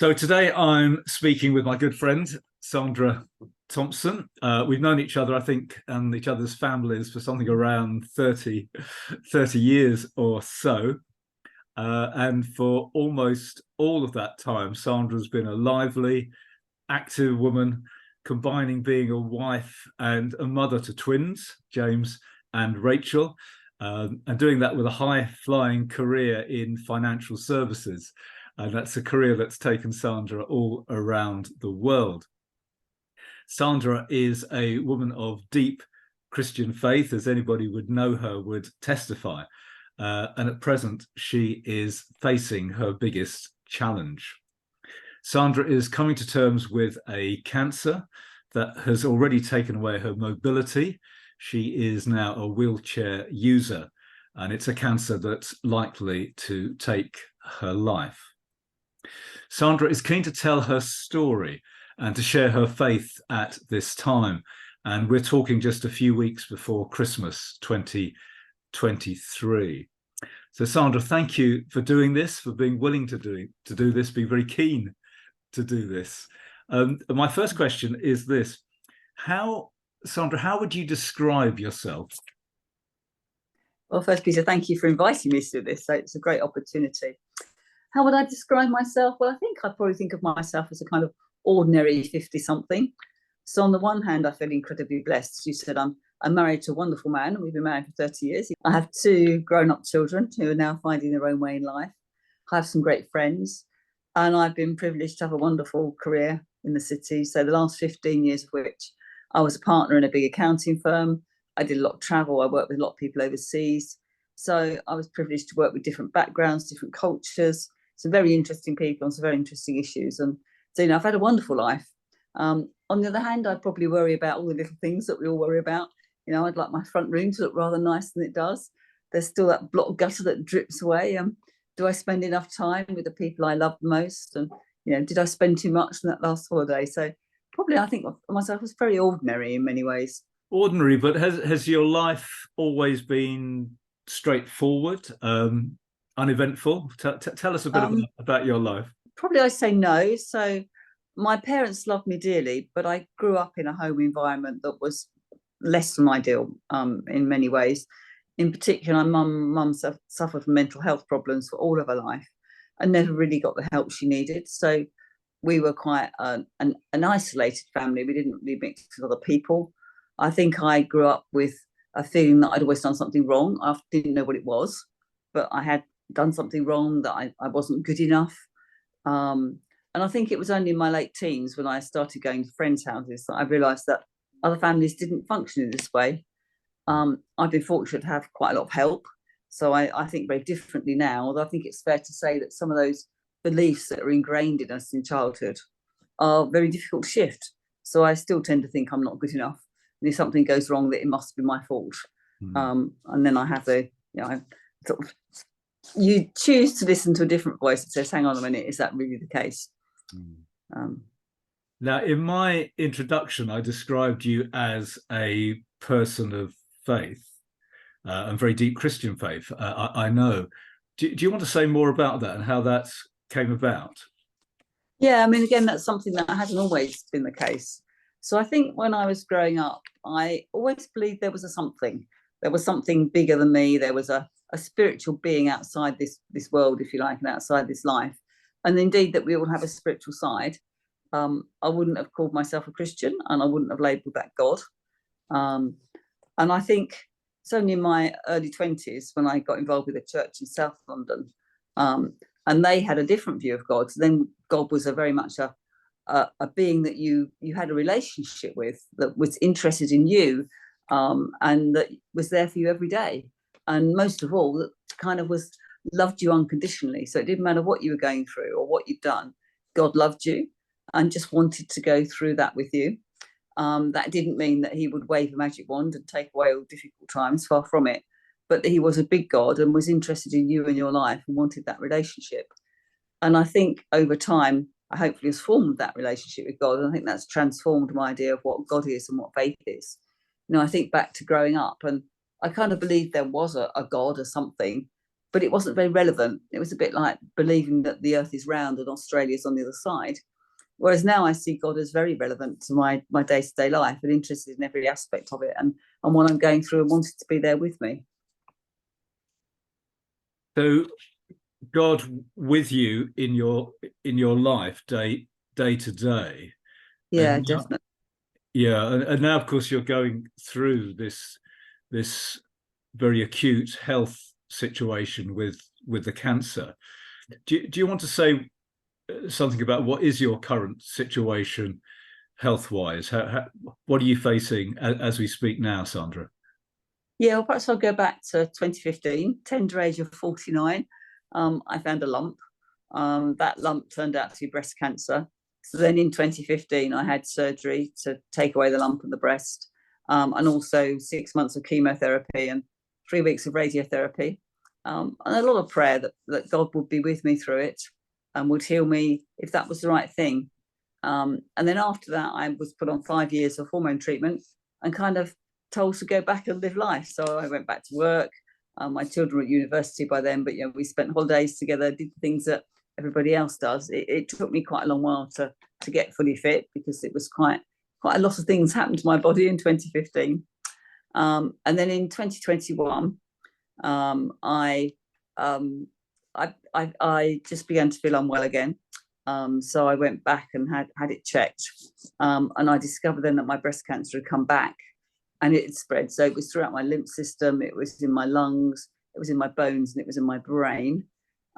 So today I'm speaking with my good friend, Sandra Thompson. We've known each other, I think, and each other's families for something around 30 years or so. And for almost all of that time, Sandra's been a lively, active woman, combining being a wife and a mother to twins, James and Rachel, and doing that with a high-flying career in financial services. And that's a career that's taken Sandra all around the world. Sandra is a woman of deep Christian faith, as anybody would know her would testify. And at present, she is facing her biggest challenge. Sandra is coming to terms with a cancer that has already taken away her mobility. She is now a wheelchair user, and it's a cancer that's likely to take her life. Sandra is keen to tell her story and to share her faith at this time. And we're talking just a few weeks before Christmas 2023. So Sandra, thank you for doing this, for being willing to do this, being very keen to do this. My first question is this. Sandra, how would you describe yourself? Well, first, Peter, thank you for inviting me to this. So it's a great opportunity. How would I describe myself? Well, I think I'd probably think of myself as a kind of ordinary 50-something. So on the one hand, I feel incredibly blessed. As you said, I'm married to a wonderful man, and we've been married for 30 years. I have two grown-up children who are now finding their own way in life. I have some great friends, and I've been privileged to have a wonderful career in the city. So the last 15 years of which I was a partner in a big accounting firm. I did a lot of travel. I worked with a lot of people overseas. So I was privileged to work with different backgrounds, different cultures, some very interesting people on some very interesting issues. And so, I've had a wonderful life. On the other hand, I'd probably worry about all the little things that we all worry about. I'd like my front room to look rather nicer than it does. There's still that block gutter that drips away. Do I spend enough time with the people I love the most? And, did I spend too much on that last holiday? So probably I think of myself as very ordinary in many ways. Ordinary, but has your life always been straightforward, uneventful? Tell us a bit about your life. Probably I say no. So my parents loved me dearly, but I grew up in a home environment that was less than ideal in many ways. In particular, my mum suffered from mental health problems for all of her life and never really got the help she needed. So we were quite an isolated family. We didn't really mix with other people. I think I grew up with a feeling that I'd always done something wrong. I didn't know what it was, but I had done something wrong, that I wasn't good enough. And I think it was only in my late teens when I started going to friends' houses that I realised that other families didn't function in this way. I've been fortunate to have quite a lot of help. So I think very differently now, although I think it's fair to say that some of those beliefs that are ingrained in us in childhood are very difficult to shift. So I still tend to think I'm not good enough. And if something goes wrong, that it must be my fault. And then I have you choose to listen to a different voice that says, hang on a minute, is that really the case? Now, in my introduction, I described you as a person of faith and very deep Christian faith. I know. Do you want to say more about that and how that came about? Yeah, I mean, again, that's something that hasn't always been the case. So I think when I was growing up, I always believed there was something bigger than me. There was a spiritual being outside this world, if you like, and outside this life. And indeed that we all have a spiritual side. I wouldn't have called myself a Christian, and I wouldn't have labelled that God. And I think it's only in my early 20s when I got involved with a church in South London, and they had a different view of God. So then God was very much a being that you had a relationship with, that was interested in you, and that was there for you every day. And most of all, that kind of loved you unconditionally. So it didn't matter what you were going through or what you'd done. God loved you and just wanted to go through that with you. That didn't mean that he would wave a magic wand and take away all difficult times, far from it, but that he was a big God and was interested in you and your life and wanted that relationship. And I think over time, I hopefully has formed that relationship with God. And I think that's transformed my idea of what God is and what faith is. I think back to growing up, and I kind of believed there was a God or something, but it wasn't very relevant. It was a bit like believing that the earth is round and Australia's on the other side. Whereas now I see God as very relevant to my day-to-day life and interested in every aspect of it, and what I'm going through, and wanted to be there with me. So God with you in your life day to day. Yeah, and now, definitely. Yeah, and now of course you're going through this very acute health situation with the cancer. Do you want to say something about what is your current situation health-wise? What are you facing as we speak now, Sandra? Yeah, well, perhaps I'll go back to 2015, tender age of 49. I found a lump. That lump turned out to be breast cancer. So then in 2015, I had surgery to take away the lump in the breast, and also 6 months of chemotherapy and 3 weeks of radiotherapy, and a lot of prayer that God would be with me through it and would heal me if that was the right thing. And then after that, I was put on 5 years of hormone treatment and kind of told to go back and live life. So I went back to work. My children were at university by then, but we spent holidays together, did things that everybody else does. It took me quite a long while to get fully fit, because it was quite a lot of things happened to my body in 2015. And then in 2021, I just began to feel unwell again. So I went back and had it checked, and I discovered then that my breast cancer had come back, and it had spread. So it was throughout my lymph system, it was in my lungs, it was in my bones, and it was in my brain.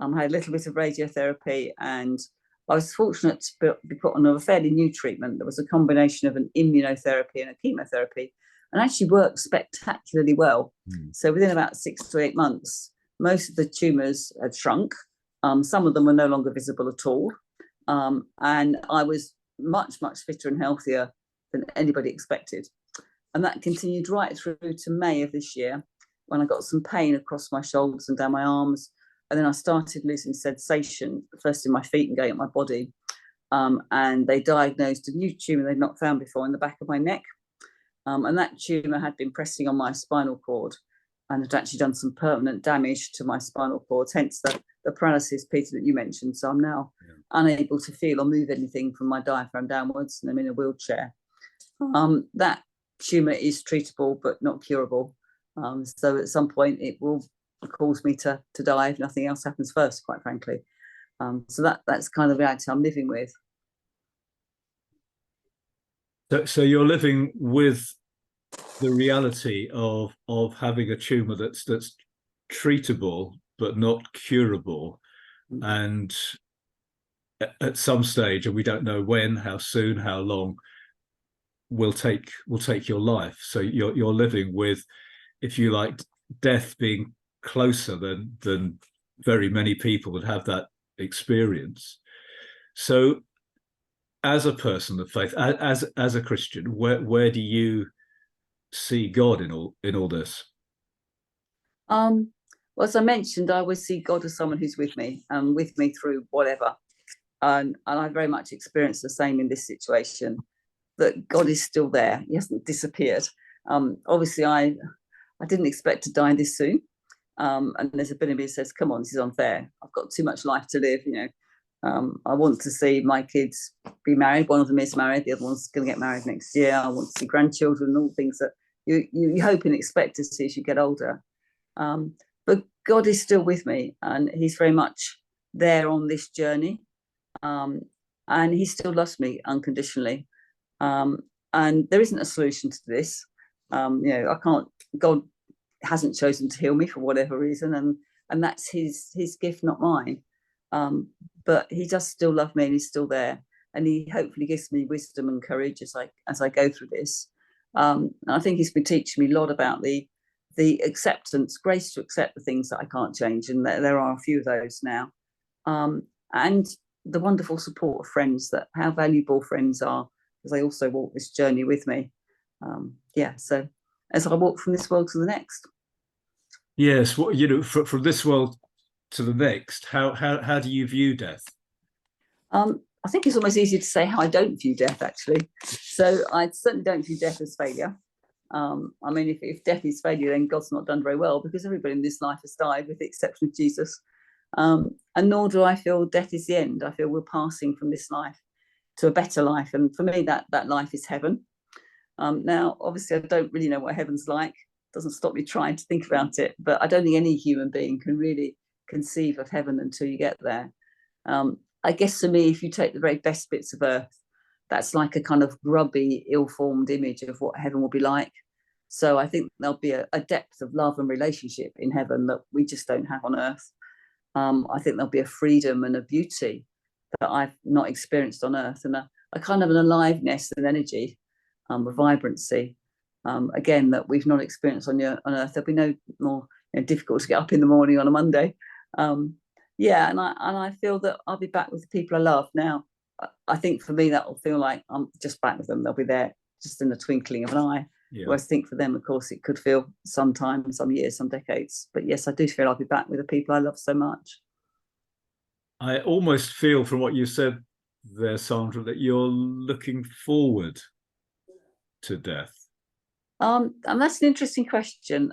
I had a little bit of radiotherapy, and I was fortunate to be put on a fairly new treatment that was a combination of an immunotherapy and a chemotherapy, and actually worked spectacularly well. So within about 6 to 8 months, most of the tumours had shrunk. Some of them were no longer visible at all. And I was much, much fitter and healthier than anybody expected. And that continued right through to May of this year, when I got some pain across my shoulders and down my arms. And then I started losing sensation, first in my feet and going up my body. And they diagnosed a new tumour they'd not found before in the back of my neck. And that tumour had been pressing on my spinal cord and had actually done some permanent damage to my spinal cord, hence the paralysis, Peter, that you mentioned. So I'm now unable to feel or move anything from my diaphragm downwards, and I'm in a wheelchair. That tumour is treatable but not curable. So at some point it will cause me to die if nothing else happens first, quite frankly. So that's kind of the reality I'm living with. So you're living with the reality of having a tumour that's treatable but not curable, and at some stage, and we don't know when, how soon, how long, will take your life. So you're living with, if you like, death being closer than very many people would have that experience. So as a person of faith, as a Christian, where do you see God in all this? Well, as I mentioned, I always see God as someone who's with me through whatever. And I very much experienced the same in this situation, that God is still there. He hasn't disappeared. Obviously, I didn't expect to die this soon. And there's a bit of me that says, come on, this is unfair. I've got too much life to live, I want to see my kids be married. One of them is married. The other one's going to get married next year. I want to see grandchildren and all things that you hope and expect to see as you get older. But God is still with me, and he's very much there on this journey. And he still loves me unconditionally. And there isn't a solution to this. I can't, God hasn't chosen to heal me for whatever reason. And that's his gift, not mine. But he does still love me, and he's still there. And he hopefully gives me wisdom and courage as I go through this. And I think he's been teaching me a lot about the acceptance, grace to accept the things that I can't change. And there are a few of those now. And the wonderful support of friends, that how valuable friends are, because they also walk this journey with me. So as I walk from this world to the next. Yes, from this world to the next, how do you view death? I think it's almost easier to say how I don't view death, actually. So I certainly don't view death as failure. I mean, if death is failure, then God's not done very well, because everybody in this life has died with the exception of Jesus. And nor do I feel death is the end. I feel we're passing from this life to a better life. And for me, that life is heaven. Now, obviously, I don't really know what heaven's like. It doesn't stop me trying to think about it. But I don't think any human being can really conceive of heaven until you get there. I guess for me, if you take the very best bits of earth, that's like a kind of grubby, ill-formed image of what heaven will be like. So I think there'll be a depth of love and relationship in heaven that we just don't have on earth. I think there'll be a freedom and a beauty that I've not experienced on earth, and a kind of an aliveness and energy, a vibrancy, again, that we've not experienced on earth. There'll be no more difficult to get up in the morning on a Monday. Yeah, and I feel that I'll be back with the people I love. Now, I think for me, that will feel like I'm just back with them. They'll be there just in the twinkling of an eye. Yeah. Whereas I think for them, of course, it could feel some time, some years, some decades. But yes, I do feel I'll be back with the people I love so much. I almost feel from what you said there, Sandra, that you're looking forward to death. And that's an interesting question.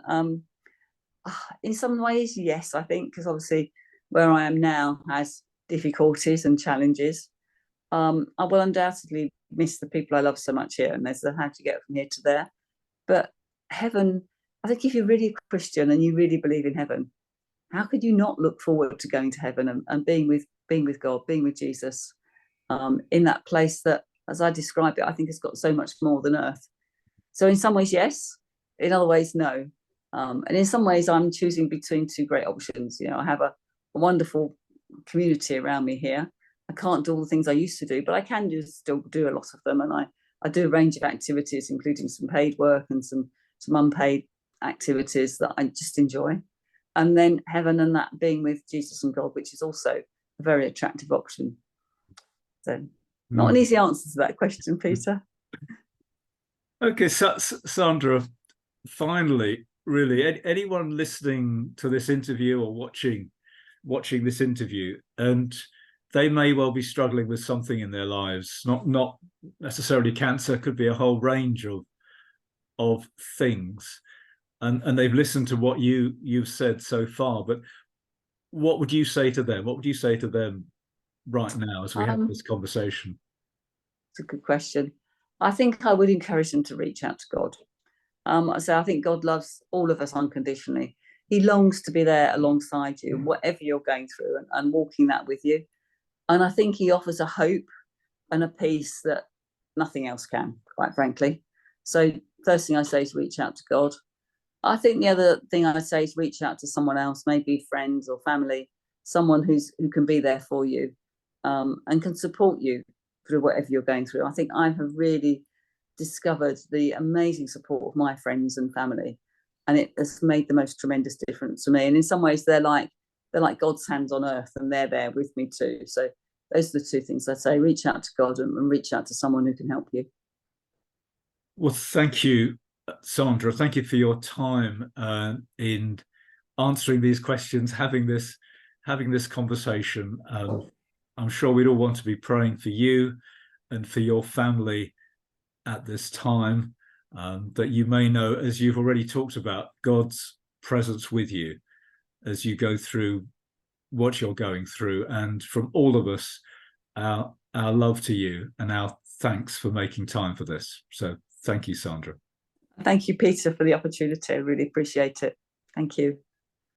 In some ways, yes, I think, because obviously where I am now has difficulties and challenges. I will undoubtedly miss the people I love so much here, and there's the how to get from here to there. But heaven, I think if you're really a Christian and you really believe in heaven, how could you not look forward to going to heaven and being with God, being with Jesus, in that place that, as I describe it, I think has got so much more than earth. So in some ways, yes. In other ways, no. And in some ways, I'm choosing between two great options. I have a wonderful community around me here. I can't do all the things I used to do, but I can still do a lot of them. And I do a range of activities, including some paid work and some unpaid activities that I just enjoy. And then heaven, and that being with Jesus and God, which is also a very attractive option. So not an easy answer to that question, Peter. Okay, so, Sandra, finally, really, anyone listening to this interview or watching this interview, and they may well be struggling with something in their lives, not necessarily cancer, could be a whole range of things, and they've listened to what you've said so far. But what would you say to them? What would you say to them right now as we have this conversation? It's a good question. I think I would encourage them to reach out to God. So I think God loves all of us unconditionally. He longs to be there alongside you, whatever you're going through, and walking that with you. And I think he offers a hope and a peace that nothing else can, quite frankly. So first thing I say is reach out to God. I think the other thing I say is reach out to someone else, maybe friends or family, someone who can be there for you, and can support you through whatever you're going through. I think I have really discovered the amazing support of my friends and family, and it has made the most tremendous difference to me. And in some ways, they're like God's hands on earth, and they're there with me too. So those are the two things I'd say: reach out to God and reach out to someone who can help you. Well, thank you, Sandra. Thank you for your time in answering these questions, having this conversation. I'm sure we'd all want to be praying for you and for your family at this time, that you may know, as you've already talked about, God's presence with you as you go through what you're going through. And from all of us, our love to you and our thanks for making time for this. So thank you, Sandra. Thank you, Peter, for the opportunity. I really appreciate it. Thank you.